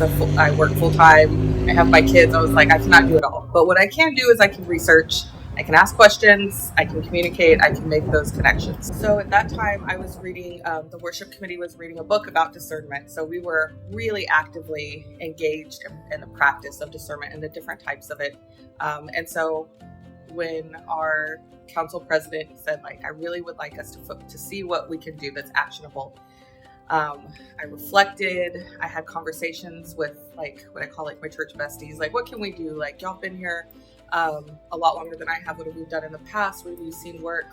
I work full time. I have my kids. I was like, I cannot do it all. But what I can do is I can research, I can ask questions, I can communicate, I can make those connections. So at that time, I was reading, the worship committee was reading a book about discernment. So we were really actively engaged in the practice of discernment and the different types of it. And so when our council president said, like, I really would like us to see what we can do that's actionable. I reflected, I had conversations with like what I call like my church besties, like what can we do? Like y'all been here a lot longer than I have. What have we done in the past? Where have you seen work?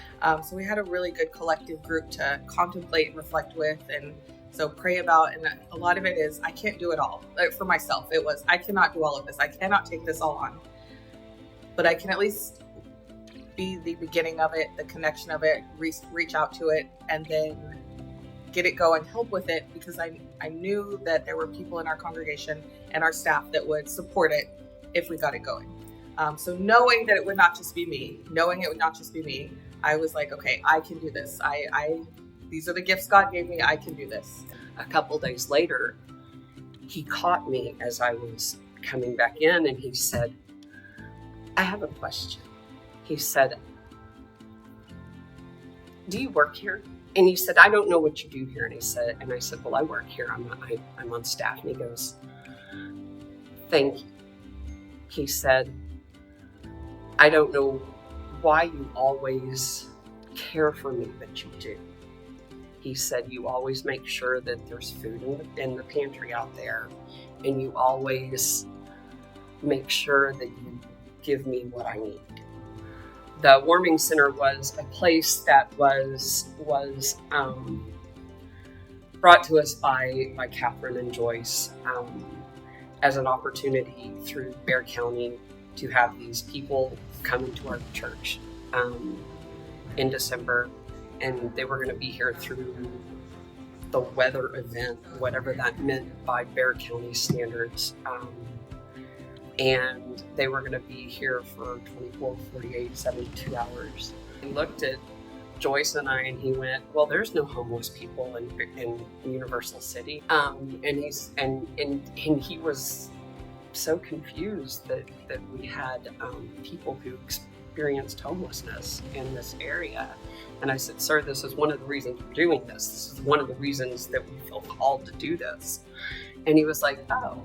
So we had a really good collective group to contemplate and reflect with, and so pray about. And a lot of it is, I can't do it all. Like for myself, it was, I cannot do all of this. I cannot take this all on, but I can at least be the beginning of it, the connection of it, reach out to it, and then get it going, help with it, because I knew that there were people in our congregation and our staff that would support it if we got it going. So knowing that it would not just be me, I was like, okay, I can do this. These are the gifts God gave me. I can do this. A couple days later, he caught me as I was coming back in, and he said, I have a question. He said, do you work here? And he said, I don't know what you do here. And I said, well, I work here. I'm on staff. And he goes, thank you. He said, I don't know why you always care for me, but you do. He said, you always make sure that there's food in the pantry out there. And you always make sure that you give me what I need. The warming center was a place that was brought to us by Catherine and Joyce as an opportunity through Bexar County to have these people come into our church in December, and they were going to be here through the weather event, whatever that meant by Bexar County standards. And they were going to be here for 24, 48, 72 hours. He looked at Joyce and I and he went, well, there's no homeless people in Universal City. And he was so confused that we had people who experienced homelessness in this area. And I said, sir, this is one of the reasons we're doing this. This is one of the reasons that we feel called to do this. And he was like, oh.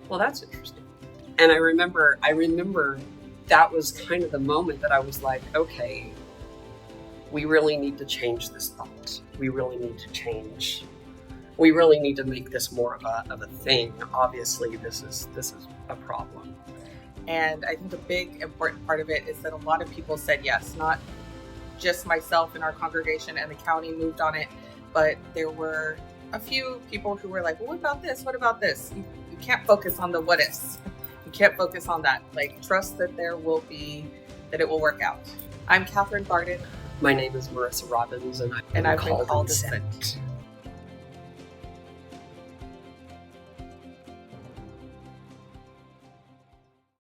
Well, that's interesting. And I remember that was kind of the moment that I was like, okay, we really need to change this thought. We really need to make this more of a thing. Obviously, this is a problem. And I think the big important part of it is that a lot of people said yes, not just myself and our congregation and the county moved on it, but there were a few people who were like, well, what about this? What about this? You can't focus on the what ifs. You can't focus on that. Like, trust that it will work out. I'm Catherine Barden. My name is Marissa Robbins, and I've been called to sent.